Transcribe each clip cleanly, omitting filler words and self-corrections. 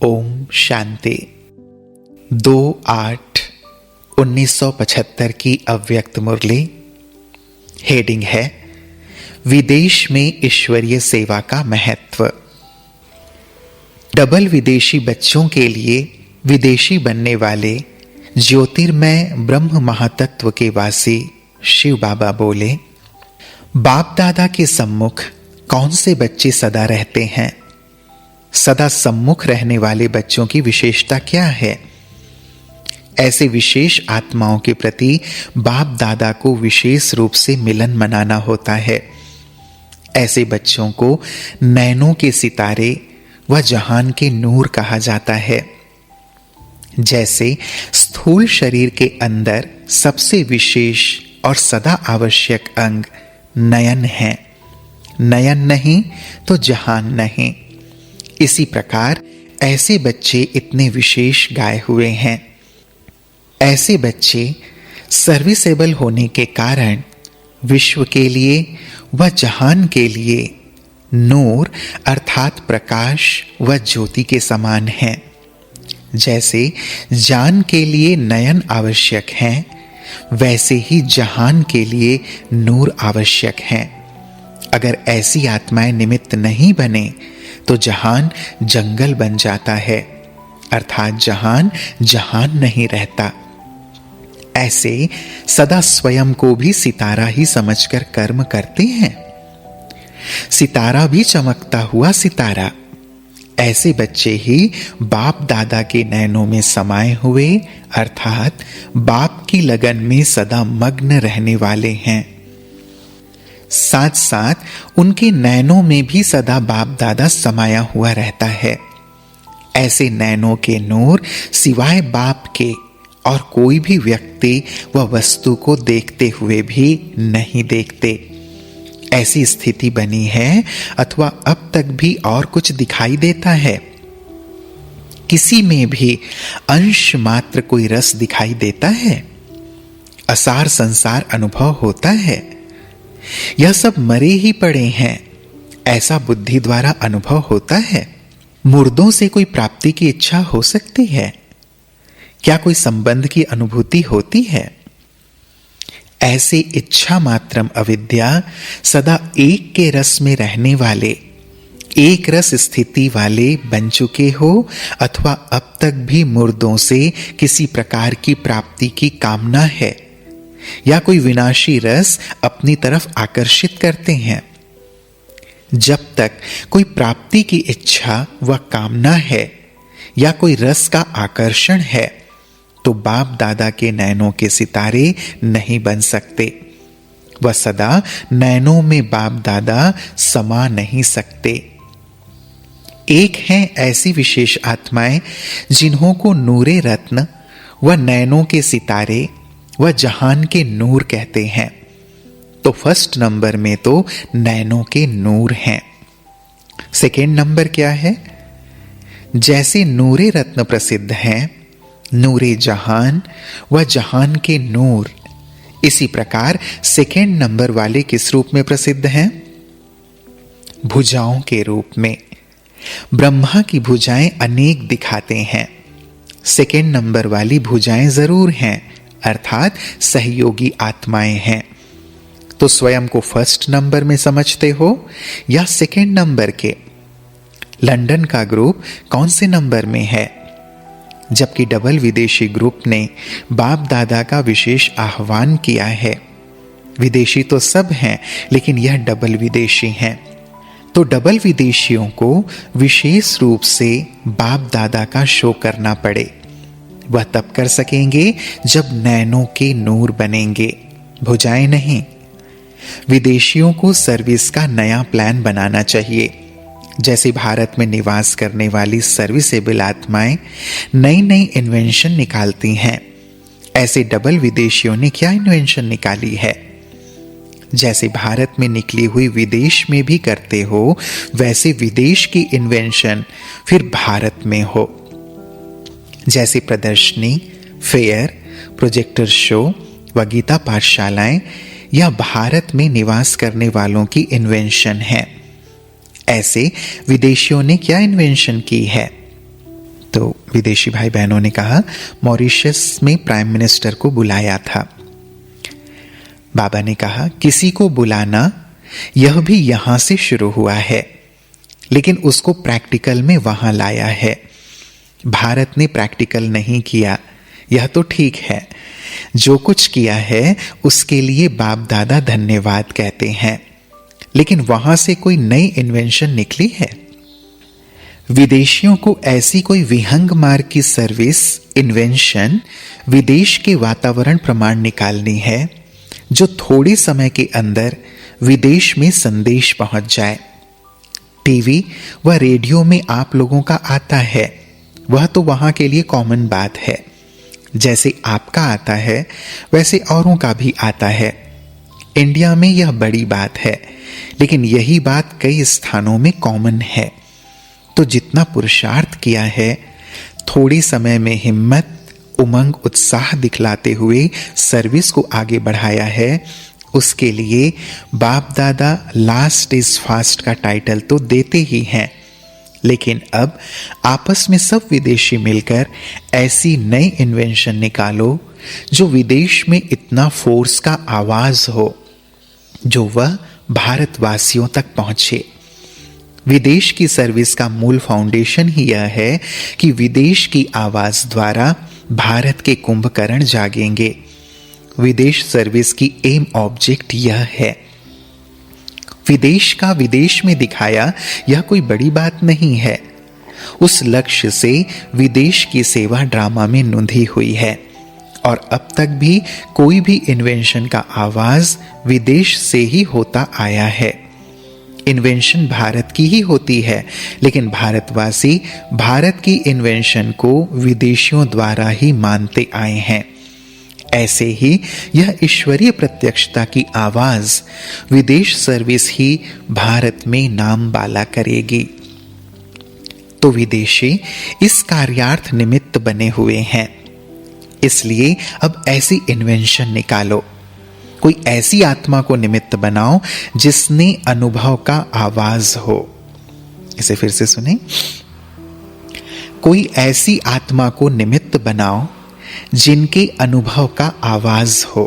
ओम शांति। 2/8/1975 की अव्यक्त मुरली। हेडिंग है विदेश में ईश्वरीय सेवा का महत्व। डबल विदेशी बच्चों के लिए विदेशी बनने वाले ज्योतिर्मय ब्रह्म महातत्व के वासी शिव बाबा बोले, बाप दादा के सम्मुख कौन से बच्चे सदा रहते हैं? सदा सम्मुख रहने वाले बच्चों की विशेषता क्या है? ऐसे विशेष आत्माओं के प्रति बाप दादा को विशेष रूप से मिलन मनाना होता है। ऐसे बच्चों को नैनों के सितारे व जहान के नूर कहा जाता है। जैसे स्थूल शरीर के अंदर सबसे विशेष और सदा आवश्यक अंग नयन है। नयन नहीं तो जहान नहीं। इसी प्रकार ऐसे बच्चे इतने विशेष गाए हुए हैं। ऐसे बच्चे सर्विसेबल होने के कारण विश्व के लिए व जहान के लिए नूर अर्थात प्रकाश व ज्योति के समान हैं। जैसे जान के लिए नयन आवश्यक है, वैसे ही जहान के लिए नूर आवश्यक है। अगर ऐसी आत्माएं निमित्त नहीं बने तो जहान जंगल बन जाता है, अर्थात जहान नहीं रहता। ऐसे सदा स्वयं को भी सितारा ही समझकर कर्म करते हैं। सितारा भी चमकता हुआ सितारा। ऐसे बच्चे ही बाप दादा के नैनों में समाये हुए अर्थात बाप की लगन में सदा मग्न रहने वाले हैं। साथ साथ उनके नैनों में भी सदा बाप दादा समाया हुआ रहता है। ऐसे नैनों के नूर सिवाय बाप के और कोई भी व्यक्ति व वस्तु को देखते हुए भी नहीं देखते। ऐसी स्थिति बनी है अथवा अब तक भी और कुछ दिखाई देता है? किसी में भी अंश मात्र कोई रस दिखाई देता है? असार संसार अनुभव होता है? यह सब मरे ही पड़े हैं, ऐसा बुद्धि द्वारा अनुभव होता है? मुर्दों से कोई प्राप्ति की इच्छा हो सकती है? क्या कोई संबंध की अनुभूति होती है? ऐसे इच्छा मात्रम अविद्या सदा एक के रस में रहने वाले, एक रस स्थिति वाले बन चुके हो अथवा अब तक भी मुर्दों से किसी प्रकार की प्राप्ति की कामना है या कोई विनाशी रस अपनी तरफ आकर्षित करते हैं। जब तक कोई प्राप्ति की इच्छा व कामना है या कोई रस का आकर्षण है तो बाप दादा के नैनों के सितारे नहीं बन सकते। वह सदा नैनों में बाप दादा समा नहीं सकते। एक हैं ऐसी विशेष आत्माएं जिन्हों को नूरे रत्न व नैनों के सितारे वह जहान के नूर कहते हैं। तो फर्स्ट नंबर में तो नैनों के नूर हैं। सेकेंड नंबर क्या है? जैसे नूरे रत्न प्रसिद्ध हैं, नूरे जहान व जहान के नूर, इसी प्रकार सेकेंड नंबर वाले किस रूप में प्रसिद्ध हैं? भुजाओं के रूप में। ब्रह्मा की भुजाएं अनेक दिखाते हैं। सेकेंड नंबर वाली भुजाएं जरूर हैं, अर्थात सहयोगी आत्माएं हैं। तो स्वयं को फर्स्ट नंबर में समझते हो या सेकेंड नंबर के? लंदन का ग्रुप कौन से नंबर में है? जबकि डबल विदेशी ग्रुप ने बाप दादा का विशेष आह्वान किया है। विदेशी तो सब हैं, लेकिन यह डबल विदेशी हैं। तो डबल विदेशियों को विशेष रूप से बाप दादा का शो करना पड़े। वह तब कर सकेंगे जब नैनों के नूर बनेंगे, भुजाएं नहीं। विदेशियों को सर्विस का नया प्लान बनाना चाहिए। जैसे भारत में निवास करने वाली सर्विसेबल आत्माएं नई नई इन्वेंशन निकालती हैं, ऐसे डबल विदेशियों ने क्या इन्वेंशन निकाली है? जैसे भारत में निकली हुई विदेश में भी करते हो, वैसे विदेश की इन्वेंशन फिर भारत में हो। जैसे प्रदर्शनी, फेयर, प्रोजेक्टर शो व गीता पाठशालाएं यह भारत में निवास करने वालों की इन्वेंशन है। ऐसे विदेशियों ने क्या इन्वेंशन की है? तो विदेशी भाई बहनों ने कहा मॉरिशस में प्राइम मिनिस्टर को बुलाया था। बाबा ने कहा किसी को बुलाना यह भी यहां से शुरू हुआ है, लेकिन उसको प्रैक्टिकल में वहां लाया है। भारत ने प्रैक्टिकल नहीं किया, यह तो ठीक है। जो कुछ किया है उसके लिए बाप दादा धन्यवाद कहते हैं, लेकिन वहां से कोई नई इन्वेंशन निकली है? विदेशियों को ऐसी कोई विहंग मार्ग की सर्विस इन्वेंशन विदेश के वातावरण प्रमाण निकालनी है जो थोड़े समय के अंदर विदेश में संदेश पहुंच जाए। टीवी व रेडियो में आप लोगों का आता है, वह तो वहां के लिए कॉमन बात है। जैसे आपका आता है वैसे औरों का भी आता है। इंडिया में यह बड़ी बात है, लेकिन यही बात कई स्थानों में कॉमन है। तो जितना पुरुषार्थ किया है, थोड़ी समय में हिम्मत, उमंग, उत्साह दिखलाते हुए सर्विस को आगे बढ़ाया है, उसके लिए बाप दादा लास्ट इज फास्ट का टाइटल तो देते ही हैं, लेकिन अब आपस में सब विदेशी मिलकर ऐसी नई इन्वेंशन निकालो जो विदेश में इतना फोर्स का आवाज हो जो वह भारतवासियों तक पहुंचे। विदेश की सर्विस का मूल फाउंडेशन ही यह है कि विदेश की आवाज द्वारा भारत के कुंभकर्ण जागेंगे। विदेश सर्विस की एम ऑब्जेक्ट यह है। विदेश का विदेश में दिखाया यह कोई बड़ी बात नहीं है। उस लक्ष्य से विदेश की सेवा ड्रामा में नूंधी हुई है, और अब तक भी कोई भी इन्वेंशन का आवाज विदेश से ही होता आया है। इन्वेंशन भारत की ही होती है, लेकिन भारतवासी भारत की इन्वेंशन को विदेशियों द्वारा ही मानते आए हैं। ऐसे ही यह ईश्वरीय प्रत्यक्षता की आवाज विदेश सर्विस ही भारत में नाम बाला करेगी। तो विदेशी इस कार्यार्थ निमित्त बने हुए हैं, इसलिए अब ऐसी इन्वेंशन निकालो। कोई ऐसी आत्मा को निमित्त बनाओ जिसने अनुभव का आवाज हो। इसे फिर से सुने। कोई ऐसी आत्मा को निमित्त बनाओ जिनके अनुभव का आवाज हो,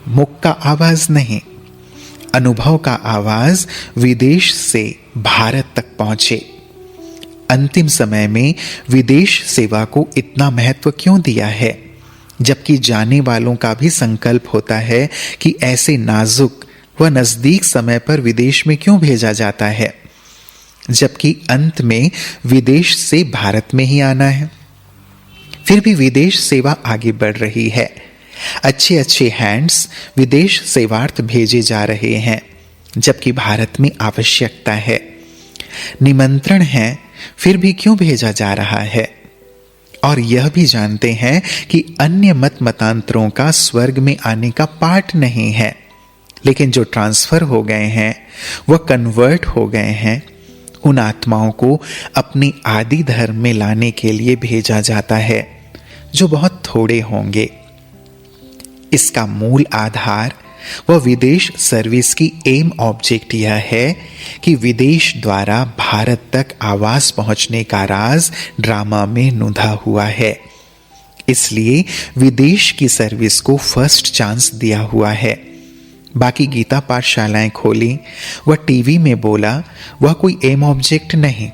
मुख का आवाज नहीं। अनुभव का आवाज विदेश से भारत तक पहुंचे। अंतिम समय में विदेश सेवा को इतना महत्व क्यों दिया है, जबकि जाने वालों का भी संकल्प होता है कि ऐसे नाजुक व नजदीक समय पर विदेश में क्यों भेजा जाता है, जबकि अंत में विदेश से भारत में ही आना है। फिर भी विदेश सेवा आगे बढ़ रही है। अच्छे अच्छे हैंड्स विदेश सेवार्थ भेजे जा रहे हैं, जबकि भारत में आवश्यकता है। निमंत्रण है, फिर भी क्यों भेजा जा रहा है? और यह भी जानते हैं कि अन्य मतांतरों का स्वर्ग में आने का पाठ नहीं है, लेकिन जो ट्रांसफर हो गए हैं, वह कन्वर्ट हो गए हैं, उन आत्माओं को अपनी आदि धर्म में लाने के लिए भेजा जाता है, जो बहुत थोड़े होंगे। इसका मूल आधार व विदेश सर्विस की एम ऑब्जेक्ट यह है कि विदेश द्वारा भारत तक आवाज पहुंचने का राज ड्रामा में नूंधा हुआ है। इसलिए विदेश की सर्विस को फर्स्ट चांस दिया हुआ है। बाकी गीता पाठशालाएं खोली व टीवी में बोला, वह कोई एम ऑब्जेक्ट नहीं,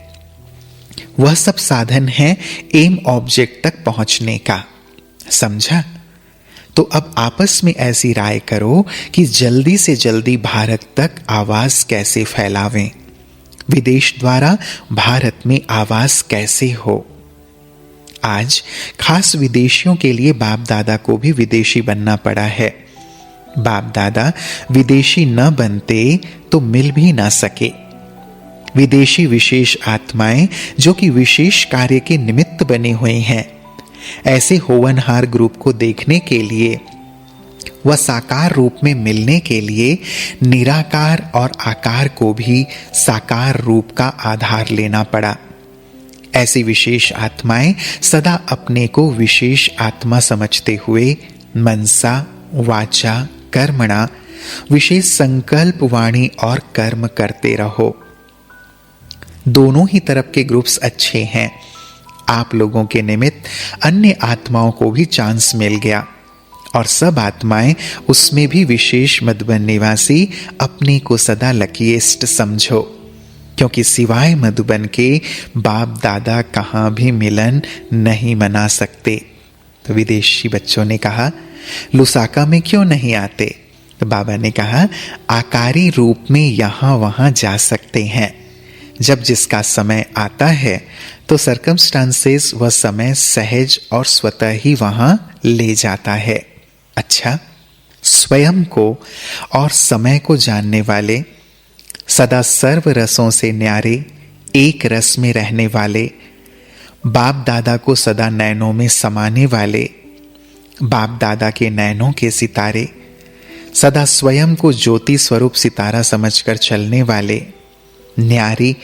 वह सब साधन है एम ऑब्जेक्ट तक पहुंचने का। समझा? तो अब आपस में ऐसी राय करो कि जल्दी से जल्दी भारत तक आवाज कैसे फैलावें, विदेश द्वारा भारत में आवाज कैसे हो। आज खास विदेशियों के लिए बाप दादा को भी विदेशी बनना पड़ा है। बाप दादा विदेशी न बनते तो मिल भी ना सके। विदेशी विशेष आत्माएं जो कि विशेष कार्य के निमित्त बने हुए हैं, ऐसे होवनहार ग्रुप को देखने के लिए व साकार रूप में मिलने के लिए निराकार और आकार को भी साकार रूप का आधार लेना पड़ा। ऐसी विशेष आत्माएं सदा अपने को विशेष आत्मा समझते हुए मनसा वाचा कर्मणा विशेष संकल्प वाणी और कर्म करते रहो। दोनों ही तरफ के ग्रुप्स अच्छे हैं। आप लोगों के निमित्त अन्य आत्माओं को भी चांस मिल गया और सब आत्माएं, उसमें भी विशेष मधुबन निवासी, अपने को सदा लकीएस्ट समझो, क्योंकि सिवाय मधुबन के बाप दादा कहाँ भी मिलन नहीं मना सकते। तो विदेशी बच्चों ने कहा, लुसाका में क्यों नहीं आते? तो बाबा ने कहा, आकारी रूप में यहाँ वहाँ जा सकते हैं। जब जिसका समय आता है तो सर्कमस्टांसेस वह समय सहज और स्वतः ही वहाँ ले जाता है। अच्छा, स्वयं को और समय को जानने वाले, सदा सर्व रसों से न्यारे, एक रस में रहने वाले, बाप दादा को सदा नैनों में समाने वाले, बाप दादा के नैनों के सितारे, सदा स्वयं को ज्योति स्वरूप सितारा समझकर चलने वाले, न्यारी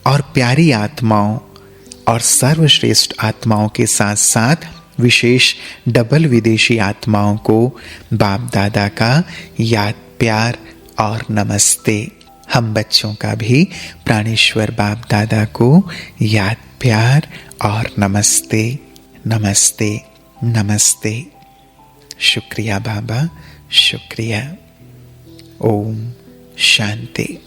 और प्यारी आत्माओं और सर्वश्रेष्ठ आत्माओं के साथ साथ विशेष डबल विदेशी आत्माओं को बाप दादा का याद, प्यार और नमस्ते। हम बच्चों का भी प्राणेश्वर बाप दादा को याद, प्यार और नमस्ते, नमस्ते, नमस्ते। शुक्रिया बाबा, शुक्रिया। ओम शांति।